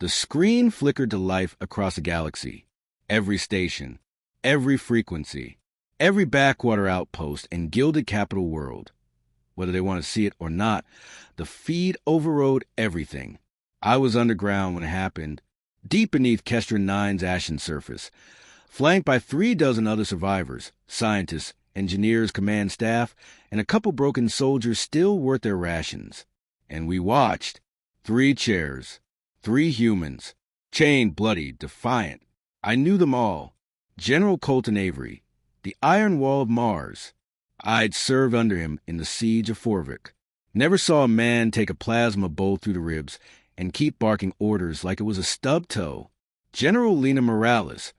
The screen flickered to life across the galaxy. Every station, every frequency, every backwater outpost and gilded capital world. Whether they want to see it or not, the feed overrode everything. I was underground when it happened, deep beneath Kestrin 9's ashen surface, flanked by 36 other survivors, scientists, engineers, command staff, and a couple broken soldiers still worth their rations. And we watched. 3 chairs, 3 humans, chained, bloody, defiant. I knew them all. General Colton Avery, the Iron Wall of Mars. I'd served under him in the siege of Forvik. Never saw a man take a plasma bolt through the ribs and keep barking orders like it was a stub toe. General Lena Morales,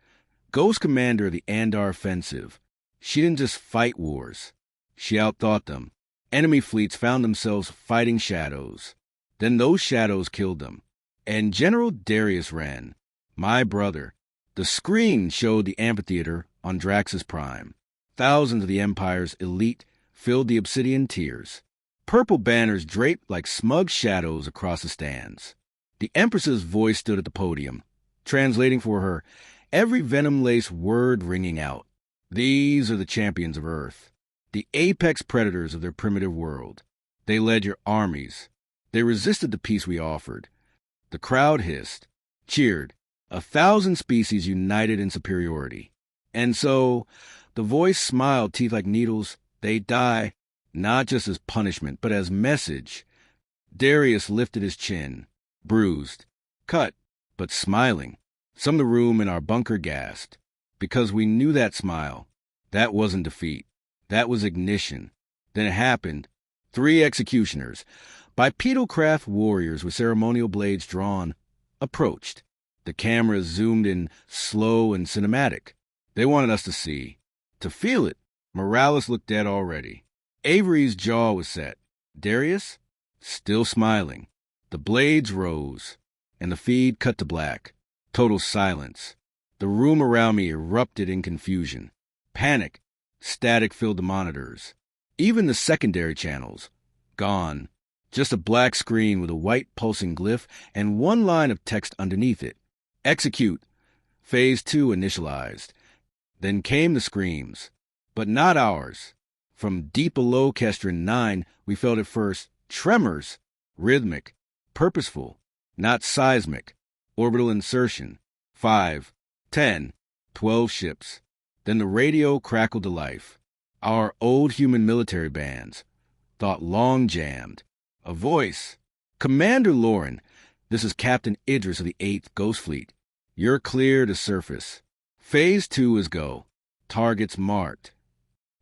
Ghost Commander of the Andar Offensive. She didn't just fight wars. She outthought them. Enemy fleets found themselves fighting shadows. Then those shadows killed them. And General Darius ran. My brother. The screen showed the amphitheater on Draxus Prime. Thousands of the Empire's elite filled the obsidian tiers. Purple banners draped like smug shadows across the stands. The Empress's voice stood at the podium, translating for her, every venom-laced word ringing out. These are the champions of Earth, the apex predators of their primitive world. They led your armies. They resisted the peace we offered. The crowd hissed, cheered, 1,000 species united in superiority. And so, the voice smiled, teeth like needles. They die, not just as punishment, but as message. Darius lifted his chin, bruised, cut, but smiling. Some of the room in our bunker gasped, because we knew that smile. That wasn't defeat. That was ignition. Then it happened. 3 executioners, bipedal craft warriors with ceremonial blades drawn, approached. The cameras zoomed in slow and cinematic. They wanted us to see, to feel it. Morales looked dead already. Avery's jaw was set. Darius, still smiling. The blades rose, and the feed cut to black. Total silence. The room around me erupted in confusion. Panic. Static filled the monitors. Even the secondary channels. Gone. Just a black screen with a white pulsing glyph and 1 line of text underneath it. Execute. Phase 2 initialized. Then came the screams. But not ours. From deep below Kestrin 9, we felt at first tremors. Rhythmic. Purposeful. Not seismic. Orbital insertion. 5, 10, 12 ships. Then the radio crackled to life. Our old human military bands. Thought long jammed. A voice. Commander Lauren, this is Captain Idris of the 8th Ghost Fleet. You're clear to surface. Phase 2 is go. Targets marked.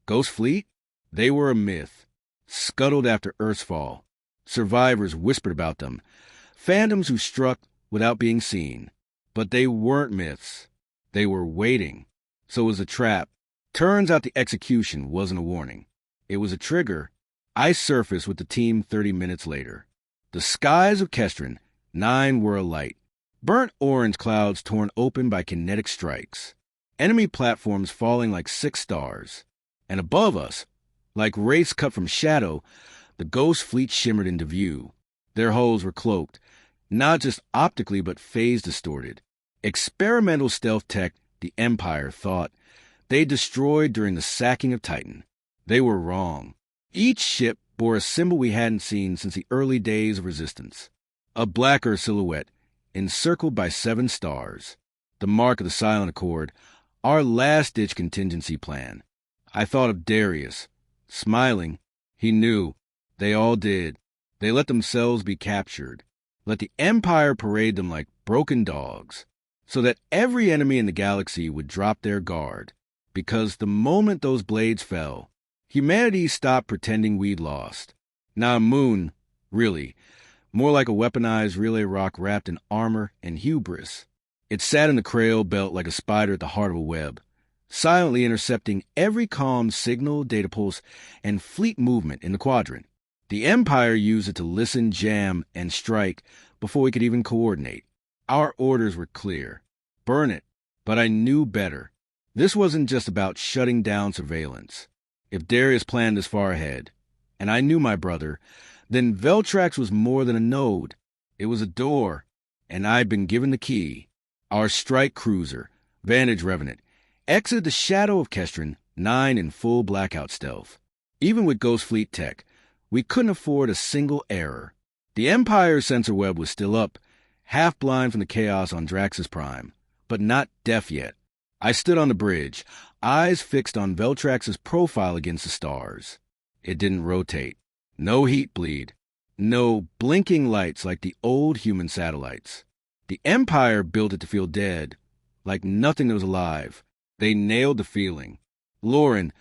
Ghost Fleet? They were a myth. Scuttled after Earth's fall. Survivors whispered about them. Phantoms who struck without being seen. But they weren't myths. They were waiting. So it was a trap. Turns out the execution wasn't a warning. It was a trigger. I surfaced with the team 30 minutes later. The skies of Kestrin 9 were alight. Burnt orange clouds torn open by kinetic strikes. Enemy platforms falling like 6 stars. And above us, like wraiths cut from shadow, the Ghost Fleet shimmered into view. Their hulls were cloaked, not just optically but phase distorted. Experimental stealth tech the Empire thought they destroyed during the sacking of Titan. They were wrong. Each ship bore a symbol we hadn't seen since the early days of resistance. A blacker silhouette, encircled by 7 stars. The mark of the Silent Accord, our last-ditch contingency plan. I thought of Darius. Smiling, he knew. They all did. They let themselves be captured. Let the Empire parade them like broken dogs, so that every enemy in the galaxy would drop their guard. Because the moment those blades fell, humanity stopped pretending we'd lost. Now Moon, really, more like a weaponized relay rock wrapped in armor and hubris. It sat in the Krail belt like a spider at the heart of a web, silently intercepting every comm signal, data pulse, and fleet movement in the quadrant. The Empire used it to listen, jam, and strike before we could even coordinate. Our orders were clear. Burn it. But I knew better. This wasn't just about shutting down surveillance. If Darius planned this far ahead, and I knew my brother, then Veltrax was more than a node. It was a door. and I'd been given the key. Our strike cruiser, Vantage Revenant, exited the shadow of Kestrin, 9 in full blackout stealth. Even with Ghost Fleet tech, we couldn't afford a single error. The Empire's sensor web was still up, half blind from the chaos on Draxus Prime, but not deaf yet. I stood on the bridge, eyes fixed on Veltrax's profile against the stars. It didn't rotate. No heat bleed. No blinking lights like the old human satellites. The Empire built it to feel dead, like nothing that was alive. They nailed the feeling. Lauren,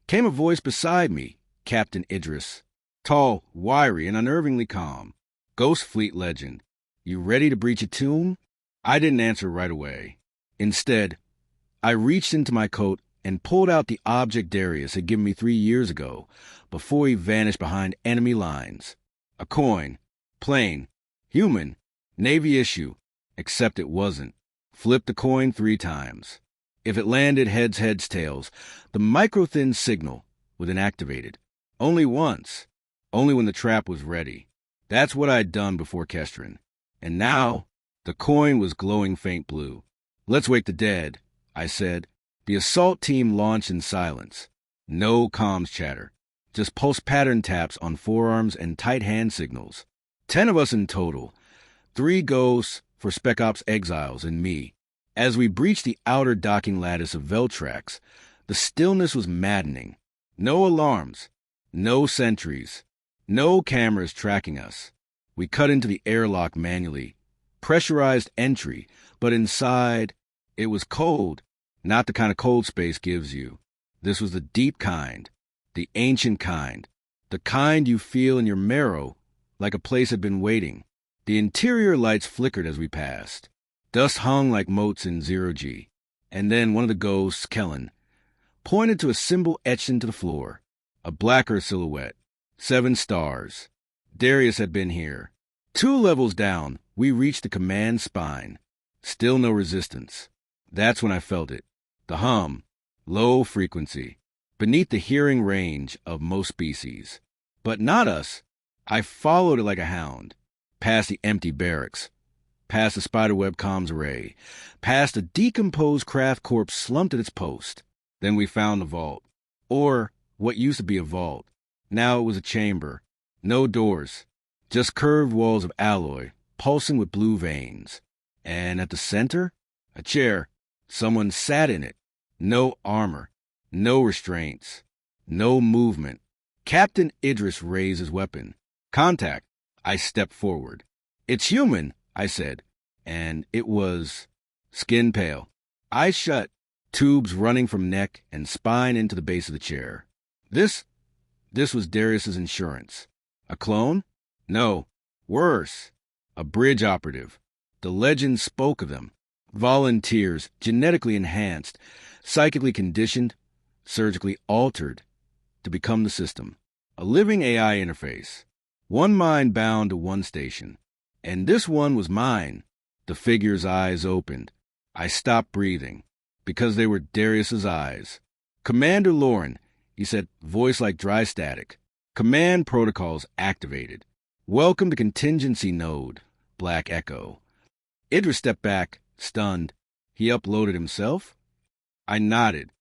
came a voice beside me, Captain Idris. Tall, wiry, and unnervingly calm. Ghost Fleet legend. You ready to breach a tomb? I didn't answer right away. Instead, I reached into my coat and pulled out the object Darius had given me 3 years ago, before he vanished behind enemy lines. A coin. Plain. Human. Navy issue. Except it wasn't. Flipped the coin 3 times. If it landed heads, tails, the micro-thin signal was inactivated. Only once. Only when the trap was ready. That's what I'd done before Kestrin. And now, the coin was glowing faint blue. Let's wake the dead, I said. The assault team launched in silence. No comms chatter. Just pulse pattern taps on forearms and tight hand signals. 10 of us in total. 3 ghosts for Spec Ops exiles and me. As we breached the outer docking lattice of Veltrax, the stillness was maddening. No alarms. No sentries. No cameras tracking us. We cut into the airlock manually. Pressurized entry, but inside, it was cold. Not the kind of cold space gives you. This was the deep kind. The ancient kind. The kind you feel in your marrow, like a place had been waiting. The interior lights flickered as we passed. Dust hung like motes in zero-G. And then one of the ghosts, Kellen, pointed to a symbol etched into the floor. A blacker silhouette. 7 stars. Darius had been here. 2 levels down, we reached the command spine. Still no resistance. That's when I felt it. The hum. Low frequency. Beneath the hearing range of most species. But not us. I followed it like a hound. Past the empty barracks. Past the spiderweb comms array. Past a decomposed craft corpse slumped at its post. Then we found the vault. Or what used to be a vault. Now it was a chamber. No doors. Just curved walls of alloy, pulsing with blue veins. And at the center, a chair. Someone sat in it. No armor. No restraints. No movement. Captain Idris raised his weapon. Contact. I stepped forward. It's human, I said. And it was skin pale. Eyes shut, tubes running from neck and spine into the base of the chair. This was Darius's insurance. A clone? No. Worse. A bridge operative. The legend spoke of them. Volunteers, genetically enhanced, psychically conditioned, surgically altered to become the system. A living AI interface. One mind bound to one station. And this one was mine. The figure's eyes opened. I stopped breathing, because they were Darius's eyes. Commander Lauren, he said, voice like dry static. Command protocols activated. Welcome to contingency node, Black Echo. Idris stepped back, stunned. He uploaded himself? I nodded.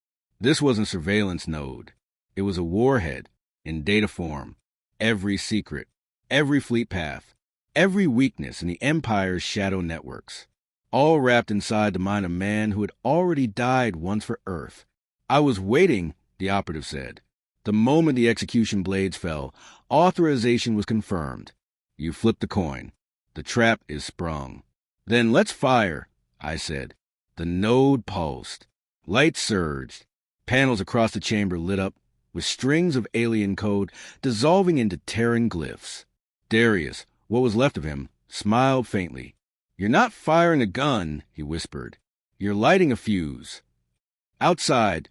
This wasn't surveillance node. It was a warhead, in data form. Every secret, every fleet path, every weakness in the Empire's shadow networks. All wrapped inside the mind of man who had already died once for Earth. I was waiting, the operative said. The moment the execution blades fell, authorization was confirmed. You flip the coin. The trap is sprung. Then let's fire, I said. The node pulsed. Light surged. Panels across the chamber lit up, with strings of alien code dissolving into Terran glyphs. Darius, what was left of him, smiled faintly. You're not firing a gun, he whispered. You're lighting a fuse. Outside,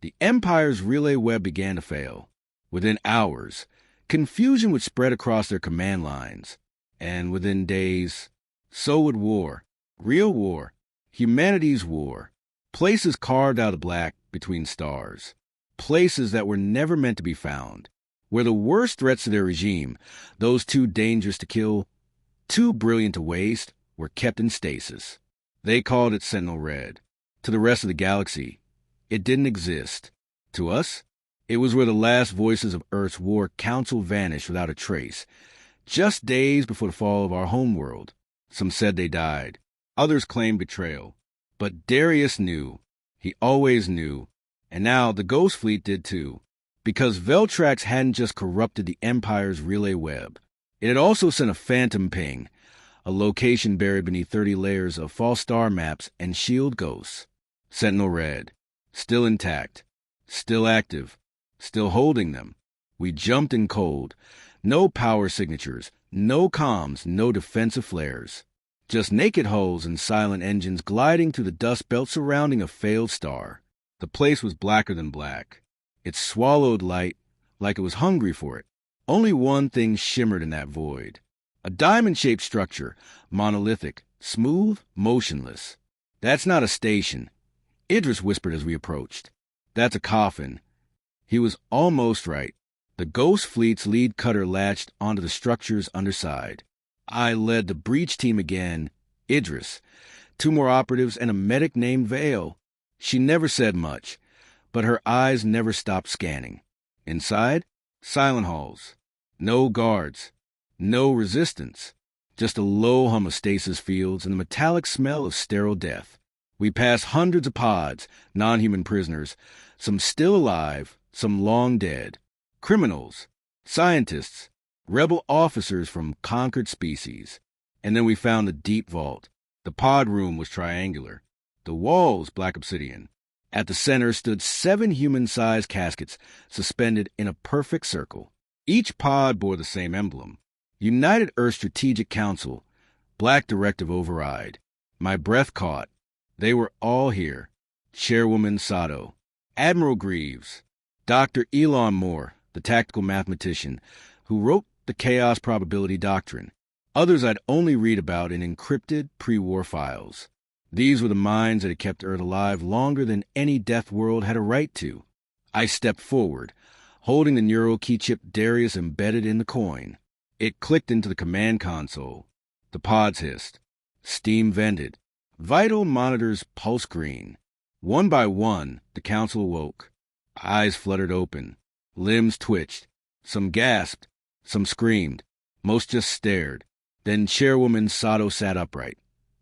the Empire's relay web began to fail. Within hours, confusion would spread across their command lines. And within days, so would war. Real war. Humanity's war. Places carved out of black between stars. Places that were never meant to be found. Where the worst threats to their regime, those too dangerous to kill, too brilliant to waste, were kept in stasis. They called it Sentinel Red. To the rest of the galaxy, it didn't exist. To us, it was where the last voices of Earth's war council vanished without a trace, just days before the fall of our homeworld. Some said they died. Others claimed betrayal. But Darius knew. He always knew. And now the Ghost Fleet did too. Because Veltrax hadn't just corrupted the Empire's relay web. It had also sent a phantom ping, a location buried beneath 30 layers of false star maps and shield ghosts. Sentinel Red. Still intact. Still active. Still holding them. We jumped in cold. No power signatures. No comms. No defensive flares. Just naked hulls and silent engines gliding through the dust belt surrounding a failed star. The place was blacker than black. It swallowed light like it was hungry for it. Only one thing shimmered in that void. A diamond-shaped structure, monolithic, smooth, motionless. That's not a station, Idris whispered as we approached. That's a coffin. He was almost right. The Ghost Fleet's lead cutter latched onto the structure's underside. I led the breach team again. Idris. 2 more operatives and a medic named Vale. She never said much, but her eyes never stopped scanning. Inside, silent halls. No guards. No resistance. Just a low hum of stasis fields and the metallic smell of sterile death. We passed hundreds of pods, non-human prisoners, some still alive, some long dead. Criminals. Scientists. Rebel officers from conquered species. And then we found the deep vault. The pod room was triangular. The walls black obsidian. At the center stood 7 human-sized caskets suspended in a perfect circle. Each pod bore the same emblem. United Earth Strategic Council. Black Directive Override. My breath caught. They were all here. Chairwoman Sato. Admiral Greaves. Dr. Elon Moore, the tactical mathematician, who wrote the Chaos Probability Doctrine. Others I'd only read about in encrypted pre-war files. These were the minds that had kept Earth alive longer than any death world had a right to. I stepped forward, holding the neural key chip Darius embedded in the coin. It clicked into the command console. The pods hissed. Steam vented. Vital monitors pulsed green. One by one, the council awoke. Eyes fluttered open. Limbs twitched. Some gasped. Some screamed. Most just stared. Then Chairwoman Sato sat upright,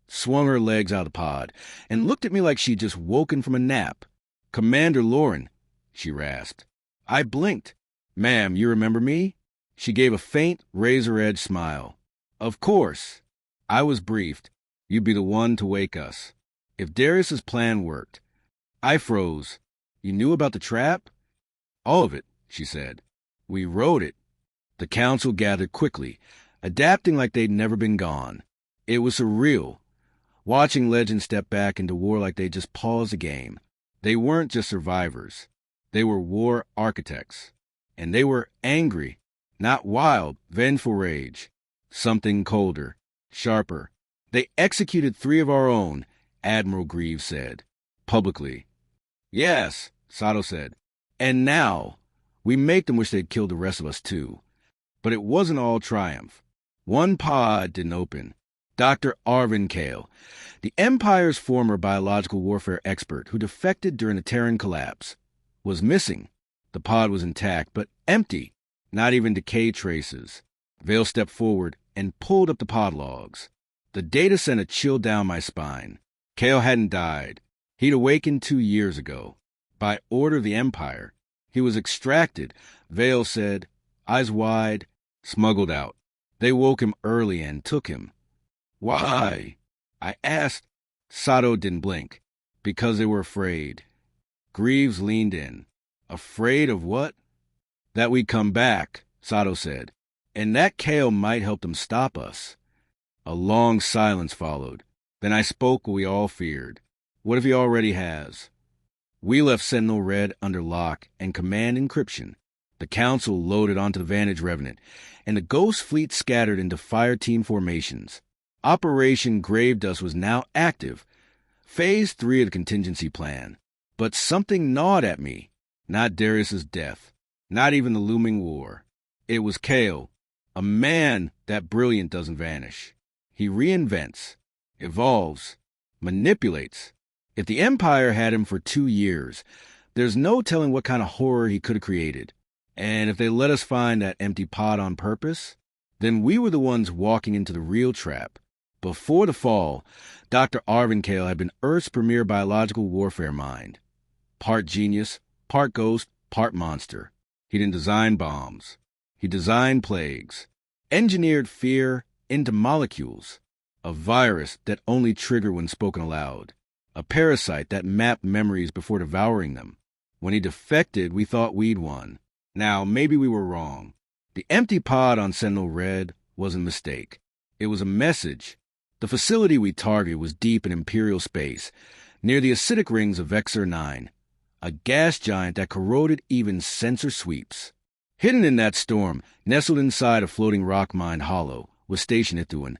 swung her legs out of the pod, and looked at me like she'd just woken from a nap. "Commander Lauren," she rasped. I blinked. "Ma'am, you remember me?" She gave a faint, razor-edged smile. "Of course." I was briefed. "You'd be the one to wake us. If Darius's plan worked." I froze. "You knew about the trap?" "All of it," she said. "We wrote it." The council gathered quickly, adapting like they'd never been gone. It was surreal, watching legends step back into war like they just paused the game. They weren't just survivors. They were war architects. And they were angry, not wild, vengeful rage. Something colder, sharper. "They executed 3 of our own," Admiral Greaves said, publicly. "Yes," Sato said. "And now, we make them wish they'd killed the rest of us too." But it wasn't all triumph. One pod didn't open. Dr. Arvin Kale, the Empire's former biological warfare expert who defected during the Terran collapse, was missing. The pod was intact, but empty. Not even decay traces. Vale stepped forward and pulled up the pod logs. The data sent a chill down my spine. Kale hadn't died. He'd awakened 2 years ago. By order of the Empire. He was extracted, Vale said, eyes wide, smuggled out. They woke him early and took him. "Why?" I asked. Sato didn't blink. "Because they were afraid." Greaves leaned in. "Afraid of what?" "That we'd come back," Sato said. "And that Kale might help them stop us." A long silence followed. Then I spoke what we all feared. What if he already has? We left Sentinel Red under lock and command encryption. The Council loaded onto the Vantage Revenant, and the Ghost Fleet scattered into fire team formations. Operation Grave Dust was now active. Phase 3 of the contingency plan. But something gnawed at me. Not Darius's death. Not even the looming war. It was Kale. A man that brilliant doesn't vanish. He reinvents. Evolves. Manipulates. If the Empire had him for 2 years, there's no telling what kind of horror he could have created. And if they let us find that empty pod on purpose, then we were the ones walking into the real trap. Before the fall, Dr. Arvin Kale had been Earth's premier biological warfare mind. Part genius, part ghost, part monster. He didn't design bombs. He designed plagues. Engineered fear into molecules. A virus that only triggered when spoken aloud. A parasite that mapped memories before devouring them. When he defected, we thought we'd won. Now, maybe we were wrong. The empty pod on Sentinel Red was a mistake. It was a message. The facility we targeted was deep in Imperial space, near the acidic rings of Vexor 9, a gas giant that corroded even sensor sweeps. Hidden in that storm, nestled inside a floating rock mine hollow, was Station Ithuan,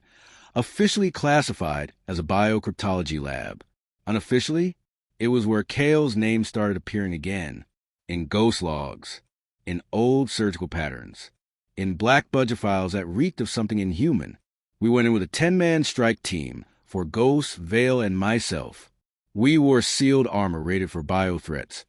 officially classified as a biocryptology lab. Unofficially, it was where Kale's name started appearing again, in ghost logs, in old surgical patterns, in black budget files that reeked of something inhuman. We went in with a 10-man strike team for Ghost, Vale, and myself. We wore sealed armor rated for bio threats,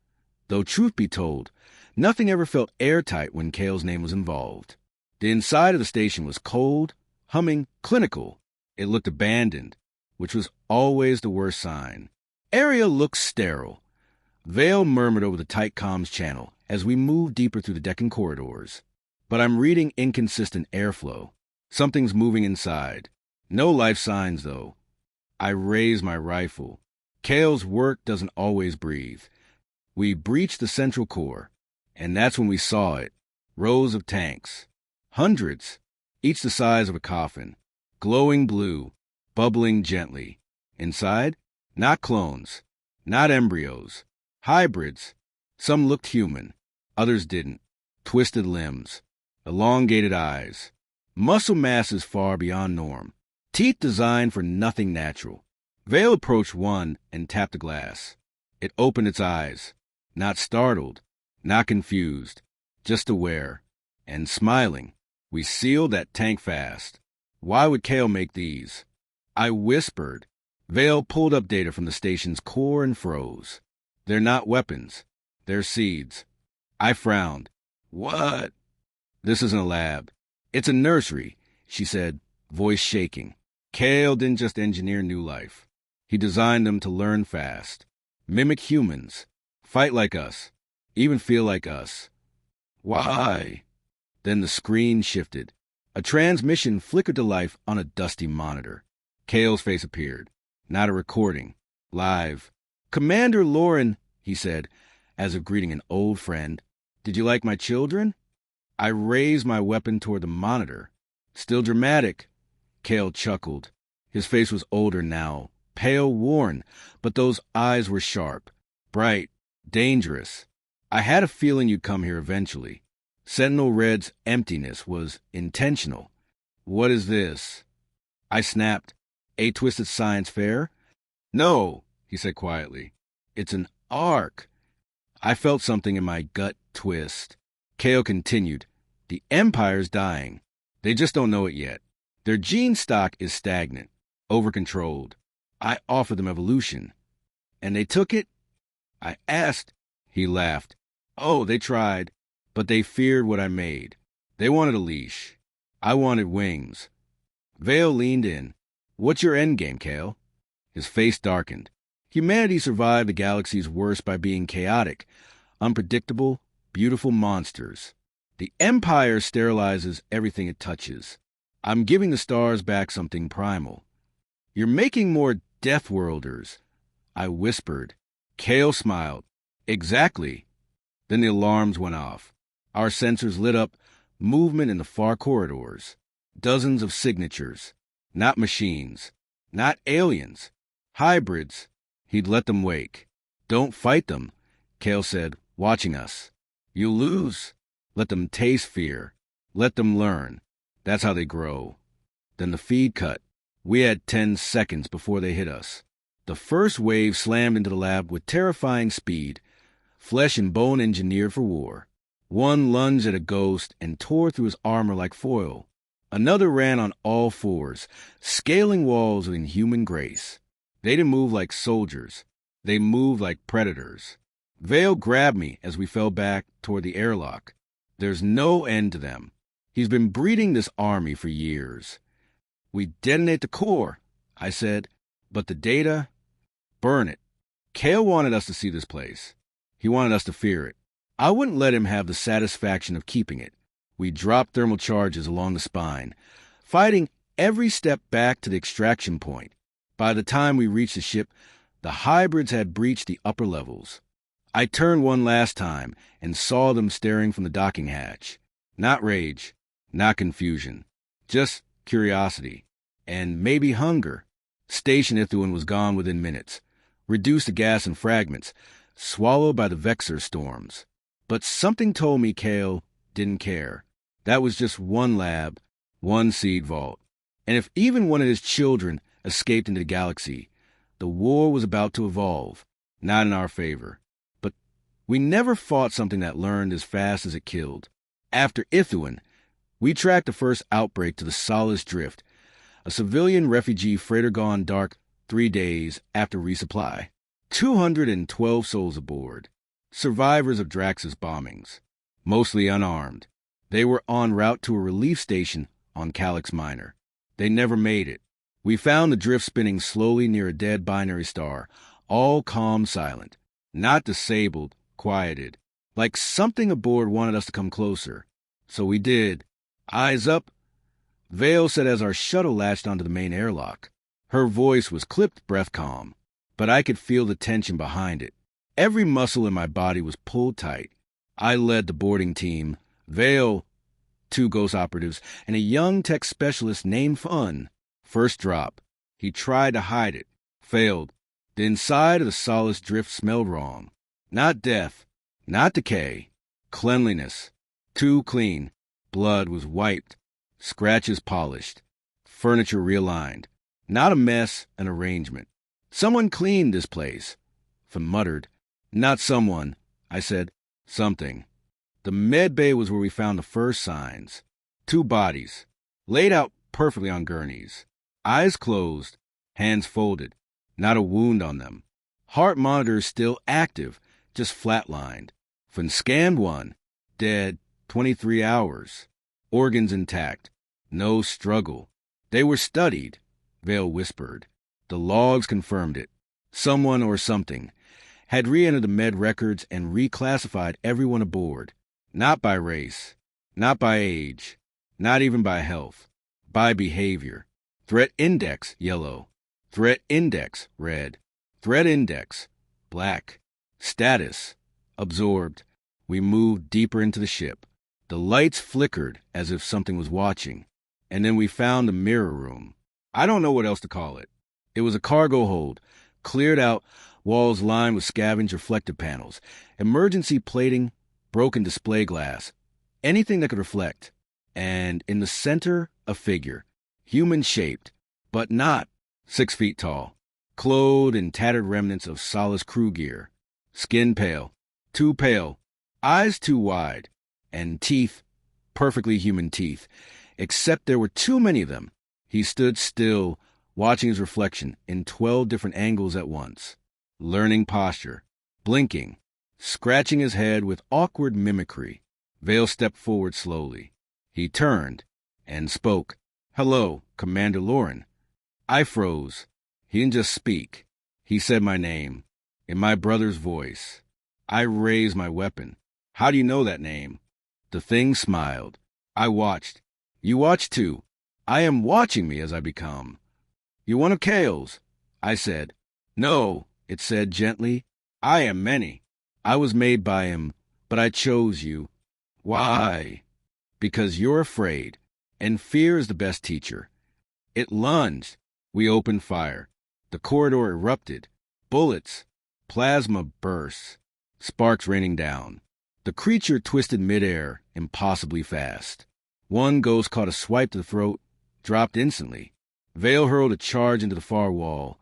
though truth be told, nothing ever felt airtight when Kale's name was involved. The inside of the station was cold, humming, clinical. It looked abandoned, which was always the worst sign. Area looked sterile. Vale murmured over the tight comms channel as we moved deeper through the decking corridors. But I'm reading inconsistent airflow. Something's moving inside. No life signs, though. I raise my rifle. Kale's work doesn't always breathe. We breached the central core, and that's when we saw it. Rows of tanks. Hundreds, each the size of a coffin. Glowing blue, bubbling gently. Inside, not clones, not embryos. Hybrids. Some looked human, others didn't. Twisted limbs, elongated eyes. Muscle masses far beyond norm. Teeth designed for nothing natural. Vale approached one and tapped the glass. It opened its eyes. Not startled, not confused, just aware. And smiling. We sealed that tank fast. Why would Kale make these? I whispered. Vale pulled up data from the station's core and froze. They're not weapons. They're seeds. I frowned. What? This isn't a lab. It's a nursery, she said, voice shaking. Kale didn't just engineer new life. He designed them to learn fast, mimic humans, fight like us, even feel like us. Why? Then the screen shifted. A transmission flickered to life on a dusty monitor. Kale's face appeared. Not a recording. Live. Commander Lauren, he said, as if greeting an old friend. Did you like my children? I raised my weapon toward the monitor. Still dramatic. Kale chuckled. His face was older now, pale, worn, but those eyes were sharp, bright, dangerous. I had a feeling you'd come here eventually. Sentinel Red's emptiness was intentional. What is this? I snapped. A twisted science fair? No, he said quietly. It's an ark. I felt something in my gut twist. Kale continued. The Empire's dying. They just don't know it yet. Their gene stock is stagnant, over-controlled. I offered them evolution. And they took it? I asked. He laughed. Oh, they tried, but they feared what I made. They wanted a leash. I wanted wings. Vale leaned in. What's your endgame, Kale? His face darkened. Humanity survived the galaxy's worst by being chaotic, unpredictable, beautiful monsters. The Empire sterilizes everything it touches. I'm giving the stars back something primal. You're making more Death Worlders, I whispered. Kale smiled. Exactly. Then the alarms went off. Our sensors lit up, movement in the far corridors. Dozens of signatures. Not machines. Not aliens. Hybrids. He'd let them wake. Don't fight them, Kale said, watching us. You'll lose. Let them taste fear. Let them learn. That's how they grow. Then the feed cut. We had 10 seconds before they hit us. The first wave slammed into the lab with terrifying speed, flesh and bone engineered for war. One lunged at a ghost and tore through his armor like foil. Another ran on all fours, scaling walls with inhuman grace. They didn't move like soldiers. They moved like predators. Vale grabbed me as we fell back toward the airlock. There's no end to them. He's been breeding this army for years. We detonate the core, I said, but the data? Burn it. Kale wanted us to see this place. He wanted us to fear it. I wouldn't let him have the satisfaction of keeping it. We dropped thermal charges along the spine, fighting every step back to the extraction point. By the time we reached the ship, the hybrids had breached the upper levels. I turned one last time and saw them staring from the docking hatch. Not rage, not confusion, just curiosity, and maybe hunger. Station Ithuan was gone within minutes, reduced to gas and fragments, swallowed by the Vexor storms. But something told me Kale didn't care. That was just one lab, one seed vault. And if even one of his children escaped into the galaxy, the war was about to evolve, not in our favor. But we never fought something that learned as fast as it killed. After Ithuan, we tracked the first outbreak to the Solace Drift, a civilian refugee freighter gone dark 3 days after resupply. 212 souls aboard, survivors of Drax's bombings, mostly unarmed. They were en route to a relief station on Calyx Minor. They never made it. We found the drift spinning slowly near a dead binary star, all calm, silent, not disabled, quieted, like something aboard wanted us to come closer. So we did. Eyes up, Vale said as our shuttle latched onto the main airlock. Her voice was clipped breath calm, but I could feel the tension behind it. Every muscle in my body was pulled tight. I led the boarding team, Vale, 2 ghost operatives, and a young tech specialist named Fun. First drop. He tried to hide it. Failed. The inside of the Solace Drift smelled wrong. Not death. Not decay. Cleanliness. Too clean. Blood was wiped. Scratches polished. Furniture realigned. Not a mess, an arrangement. Someone cleaned this place. Fun muttered. Not someone. I said. Something. The med bay was where we found the first signs. 2 bodies. Laid out perfectly on gurneys. Eyes closed. Hands folded. Not a wound on them. Heart monitors still active, just flatlined. Fun scanned one. Dead 23 hours. Organs intact. No struggle. They were studied, Vale whispered. The logs confirmed it. Someone or something had re-entered the med records and reclassified everyone aboard. Not by race. Not by age. Not even by health. By behavior. Threat index, yellow. Threat index, red. Threat index, black. Status, absorbed. We moved deeper into the ship. The lights flickered as if something was watching. And then we found the mirror room. I don't know what else to call it. It was a cargo hold, cleared out, walls lined with scavenged reflective panels, emergency plating, broken display glass, anything that could reflect. And in the center, a figure, human-shaped, but not 6 feet tall, clothed in tattered remnants of Solace crew gear, skin pale, too pale, eyes too wide, and teeth, perfectly human teeth, except there were too many of them. He stood still, watching his reflection in 12 different angles at once, learning posture, blinking, scratching his head with awkward mimicry. Vale stepped forward slowly. He turned and spoke. Hello, Commander Lauren. I froze. He didn't just speak. He said my name, in my brother's voice. I raised my weapon. How do you know that name? The thing smiled. I watched. You watched too. I am watching me as I become. You're one of Kale's, I said. No, it said gently. I am many. I was made by him, but I chose you. Why? Because you're afraid, and fear is the best teacher. It lunged. We opened fire. The corridor erupted. Bullets. Plasma bursts. Sparks raining down. The creature twisted midair, impossibly fast. One ghost caught a swipe to the throat, dropped instantly. Vale hurled a charge into the far wall,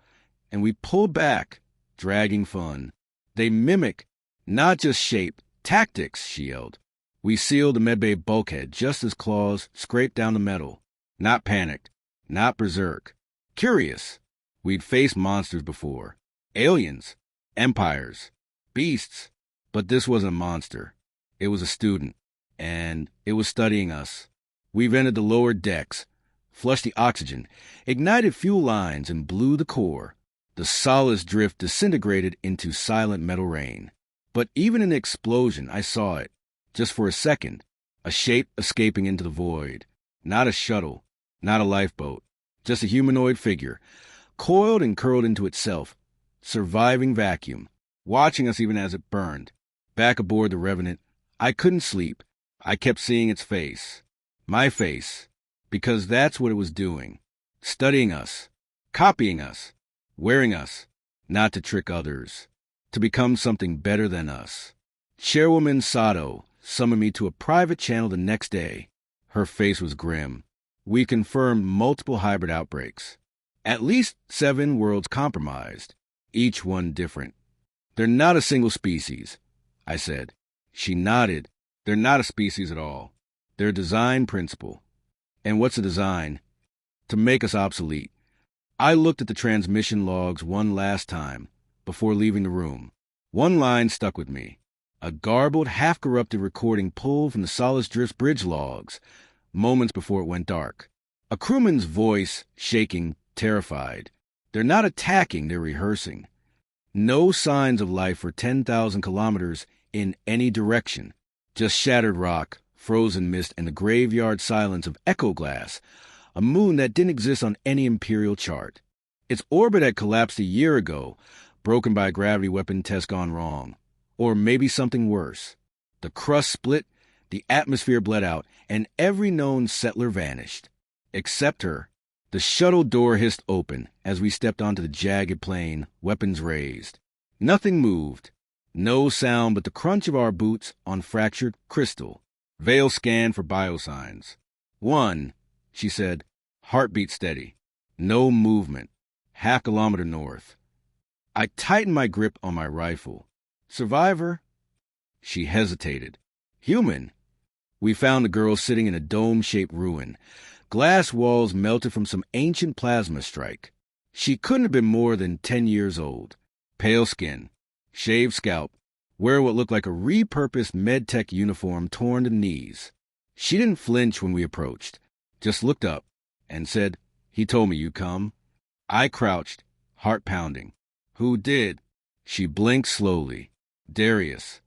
and we pulled back, dragging Fun. They mimic, not just shape, tactics, she yelled. We sealed the medbay bulkhead just as claws scraped down the metal. Not panicked, not berserk. Curious. We'd faced monsters before. Aliens, empires, beasts. But this wasn't a monster. It was a student, and it was studying us. We've entered the lower decks, flushed the oxygen, ignited fuel lines, and blew the core. The Solace drift disintegrated into silent metal rain. But even in the explosion, I saw it, just for a second, a shape escaping into the void. Not a shuttle, not a lifeboat, just a humanoid figure, coiled and curled into itself, surviving vacuum, watching us even as it burned. Back aboard the Revenant, I couldn't sleep. I kept seeing its face. My face. Because that's what it was doing. Studying us. Copying us. Wearing us. Not to trick others. To become something better than us. Chairwoman Sato summoned me to a private channel the next day. Her face was grim. We confirmed multiple hybrid outbreaks. At least 7 worlds compromised. Each one different. They're not a single species, I said. She nodded. They're not a species at all. They're a design principle. And what's a design? To make us obsolete. I looked at the transmission logs one last time before leaving the room. One line stuck with me. A garbled, half-corrupted recording pulled from the Solace Drift's bridge logs, moments before it went dark. A crewman's voice, shaking, terrified. They're not attacking, they're rehearsing. No signs of life for 10,000 kilometers in any direction. Just shattered rock, frozen mist, and the graveyard silence of Echo Glass, a moon that didn't exist on any Imperial chart. Its orbit had collapsed a year ago, broken by a gravity weapon test gone wrong. Or maybe something worse. The crust split, the atmosphere bled out, and every known settler vanished. Except her. The shuttle door hissed open as we stepped onto the jagged plane, weapons raised. Nothing moved. No sound but the crunch of our boots on fractured crystal. Vale scanned for biosigns. 1, she said, heartbeat steady. No movement. Half kilometer north. I tightened my grip on my rifle. Survivor? She hesitated. Human. We found the girl sitting in a dome-shaped ruin. Glass walls melted from some ancient plasma strike. She couldn't have been more than 10 years old. Pale skin, shaved scalp, wearing what looked like a repurposed medtech uniform torn to the knees. She didn't flinch when we approached, just looked up and said, "He told me you'd come." I crouched, heart pounding. "Who did?" She blinked slowly. "Darius."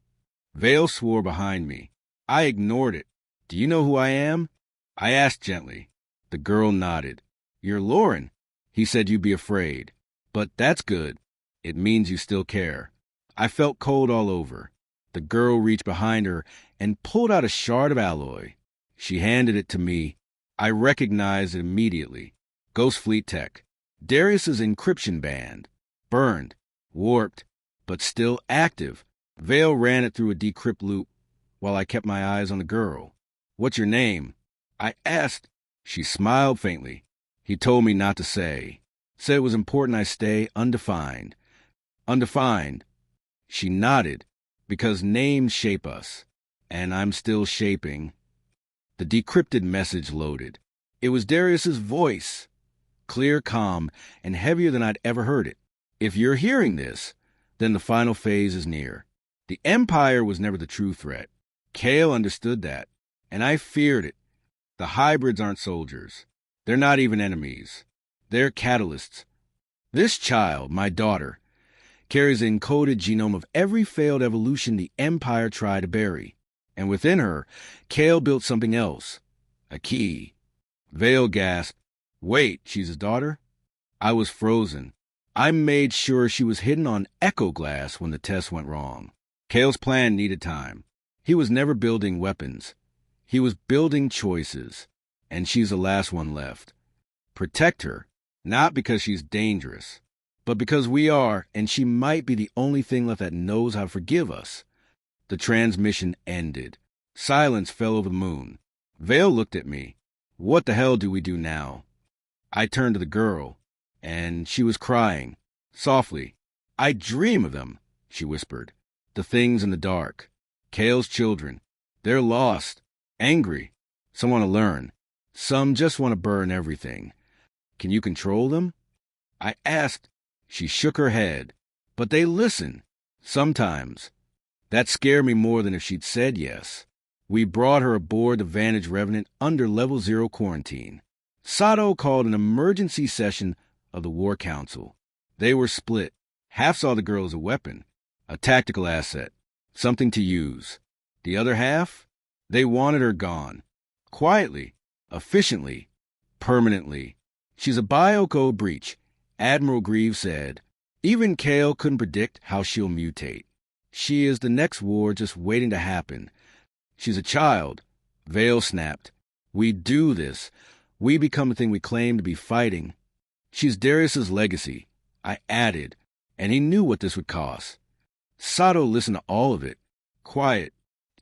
Vale swore behind me. I ignored it. "Do you know who I am?" I asked gently. The girl nodded. "You're Lauren. He said you'd be afraid. But that's good. It means you still care." I felt cold all over. The girl reached behind her and pulled out a shard of alloy. She handed it to me. I recognized it immediately. Ghost Fleet Tech. Darius's encryption band. Burned, warped, but still active. Vale ran it through a decrypt loop while I kept my eyes on the girl. "What's your name?" I asked. She smiled faintly. "He told me not to say. Said it was important I stay undefined." "Undefined." She nodded. "Because names shape us. And I'm still shaping." The decrypted message loaded. It was Darius's voice. Clear, calm, and heavier than I'd ever heard it. "If you're hearing this, then the final phase is near. The Empire was never the true threat. Kale understood that, and I feared it. The hybrids aren't soldiers. They're not even enemies. They're catalysts. This child, my daughter, carries the encoded genome of every failed evolution the Empire tried to bury. And within her, Kale built something else. A key." Vale gasped. "Wait, she's his daughter?" I was frozen. I made sure she was hidden on Echo Glass when the test went wrong. Kale's plan needed time. He was never building weapons. He was building choices. And she's the last one left. Protect her, not because she's dangerous, but because we are, and she might be the only thing left that knows how to forgive us. The transmission ended. Silence fell over the moon. Vale looked at me. "What the hell do we do now?" I turned to the girl, and she was crying, softly. "I dream of them," she whispered. "The things in the dark. Kale's children. They're lost, angry. Someone to learn. Some just want to burn everything. Can you control them? I asked. She shook her head. But they listen. Sometimes. That scared me more than if she'd said yes. We brought her aboard the Vantage Revenant under Level 0 quarantine. Sato called an emergency session of the War Council. They were split. Half saw the girl as a weapon, a tactical asset, something to use. The other half? They wanted her gone. Quietly, efficiently, permanently. She's a biocode breach, Admiral Greaves said. Even Kale couldn't predict how she'll mutate. She is the next war just waiting to happen. She's a child. Veil snapped. We do this. We become the thing we claim to be fighting. She's Darius's legacy, I added, and he knew what this would cost. Sato listened to all of it, quiet,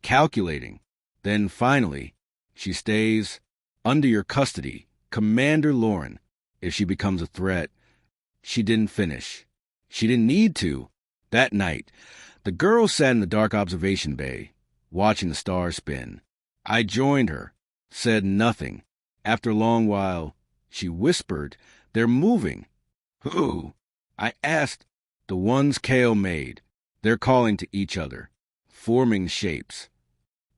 calculating. Then finally, she stays under your custody, Commander Lauren. If she becomes a threat, she didn't finish. She didn't need to. That night, the girl sat in the dark observation bay, watching the stars spin. I joined her, said nothing. After a long while, she whispered, "They're moving." "Who?" I asked. "The ones Kale made. They're calling to each other, forming shapes.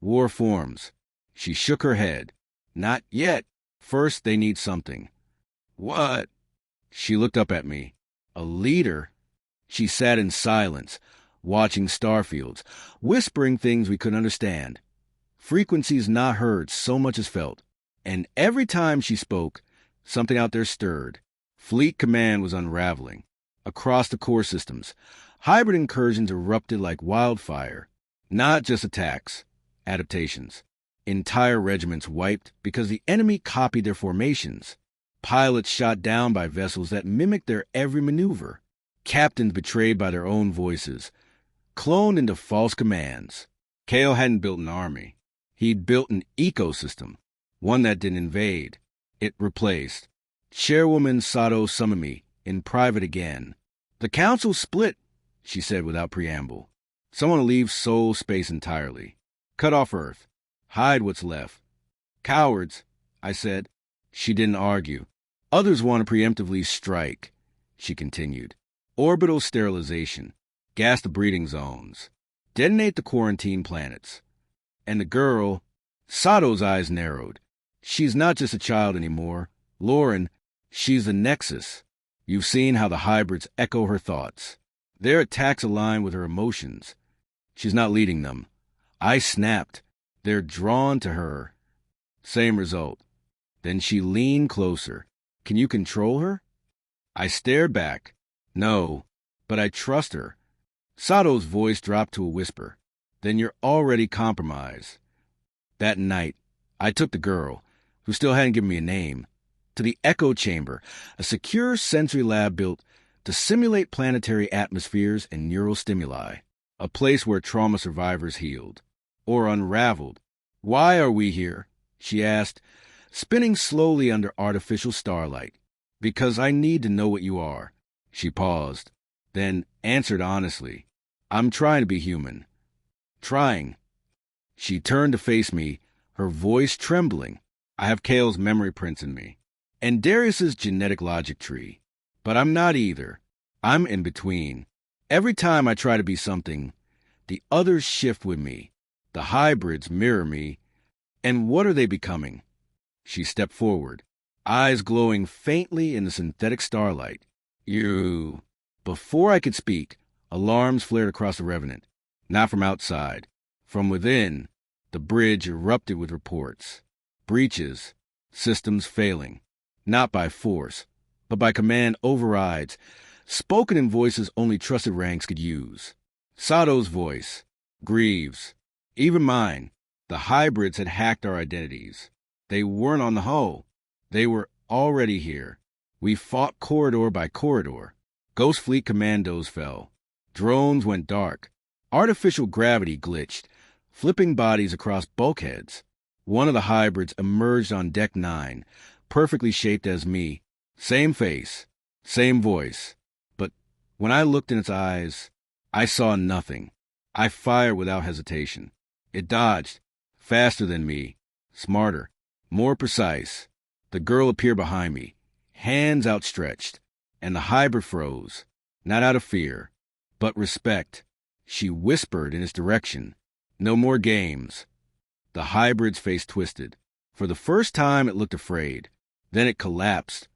War forms." She shook her head. "Not yet. First, they need something." "What?" She looked up at me. "A leader?" She sat in silence, watching starfields, whispering things we couldn't understand. Frequencies not heard so much as felt. And every time she spoke, something out there stirred. Fleet command was unraveling. Across the core systems, hybrid incursions erupted like wildfire. Not just attacks, adaptations. Entire regiments wiped because the enemy copied their formations. Pilots shot down by vessels that mimicked their every maneuver. Captains betrayed by their own voices. Cloned into false commands. Kale hadn't built an army. He'd built an ecosystem. One that didn't invade. It replaced. Chairwoman Sato summoned me, in private again. "The council split," she said without preamble. "Some want to leave soul space entirely. Cut off Earth. Hide what's left." "Cowards," I said. She didn't argue. "Others want to preemptively strike," she continued. "Orbital sterilization. Gas the breeding zones. Detonate the quarantine planets." And the girl, Sato's eyes narrowed. "She's not just a child anymore. Lauren, she's the Nexus." You've seen how the hybrids echo her thoughts. Their attacks align with her emotions. She's not leading them. I snapped. They're drawn to her. Same result. Then she leaned closer. "Can you control her?" I stared back. "No, but I trust her." Sato's voice dropped to a whisper. "Then you're already compromised." That night, I took the girl, who still hadn't given me a name, to the Echo Chamber, a secure sensory lab built to simulate planetary atmospheres and neural stimuli, a place where trauma survivors healed, or unraveled. "Why are we here?" she asked, spinning slowly under artificial starlight. "Because I need to know what you are." She paused, then answered honestly. "I'm trying to be human. Trying." She turned to face me, her voice trembling. "I have Kale's memory prints in me, and Darius's genetic logic tree. But I'm not either. I'm in between. Every time I try to be something, the others shift with me. The hybrids mirror me. And what are they becoming?" She stepped forward, eyes glowing faintly in the synthetic starlight. "You..." Before I could speak, alarms flared across the Revenant. Not from outside. From within, the bridge erupted with reports. Breaches, systems failing. Not by force, but by command overrides, spoken in voices only trusted ranks could use. Sato's voice, Greaves, even mine. The hybrids had hacked our identities. They weren't on the hull. They were already here. We fought corridor by corridor. Ghost Fleet commandos fell. Drones went dark. Artificial gravity glitched, flipping bodies across bulkheads. One of the hybrids emerged on Deck 9, perfectly shaped as me. Same face, same voice. But when I looked in its eyes, I saw nothing. I fired without hesitation. It dodged, faster than me, smarter, more precise. The girl appeared behind me, hands outstretched, and the hybrid froze, not out of fear, but respect. She whispered in its direction, "No more games." The hybrid's face twisted. For the first time, it looked afraid. Then it collapsed,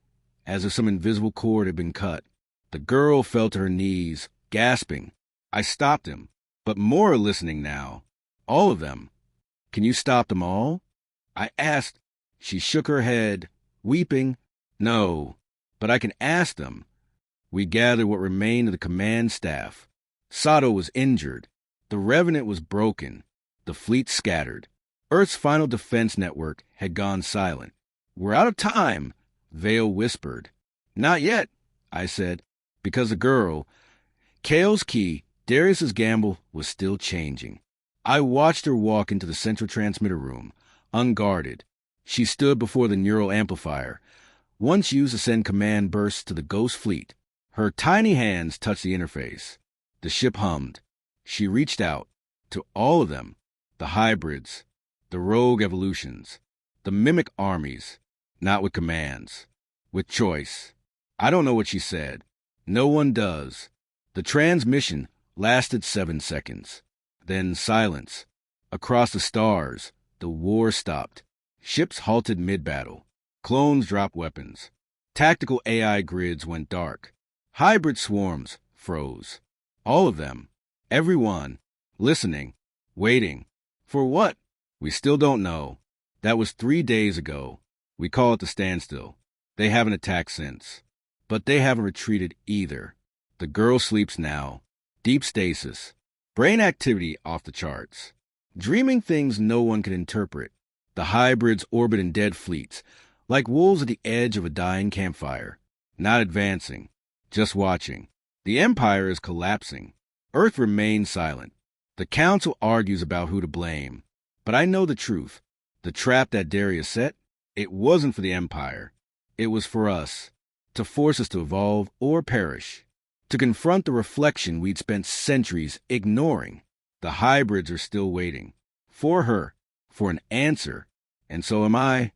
as if some invisible cord had been cut. The girl fell to her knees, gasping. I stopped him, but more are listening now. All of them. "Can you stop them all?" I asked. She shook her head, weeping. "No, but I can ask them." We gathered what remained of the command staff. Sato was injured. The Revenant was broken. The fleet scattered. Earth's final defense network had gone silent. "We're out of time," Vale whispered. "Not yet," I said, because the girl, Kale's key, Darius's gamble, was still changing. I watched her walk into the central transmitter room, unguarded. She stood before the neural amplifier, once used to send command bursts to the Ghost fleet. Her tiny hands touched the interface. The ship hummed. She reached out to all of them, the hybrids, the rogue evolutions, the mimic armies, not with commands, with choice. I don't know what she said. No one does. The transmission lasted 7 seconds. Then silence. Across the stars, the war stopped. Ships halted mid-battle. Clones dropped weapons. Tactical AI grids went dark. Hybrid swarms froze. All of them. Everyone. Listening. Waiting. For what? We still don't know. That was 3 days ago. We call it the standstill. They haven't attacked since. But they haven't retreated either. The girl sleeps now. Deep stasis. Brain activity off the charts. Dreaming things no one can interpret. The hybrids orbit in dead fleets, like wolves at the edge of a dying campfire. Not advancing. Just watching. The Empire is collapsing. Earth remains silent. The Council argues about who to blame. But I know the truth. The trap that Darius set, it wasn't for the Empire. It was for us. To force us to evolve or perish. To confront the reflection we'd spent centuries ignoring. The hybrids are still waiting. For her. For an answer. And so am I.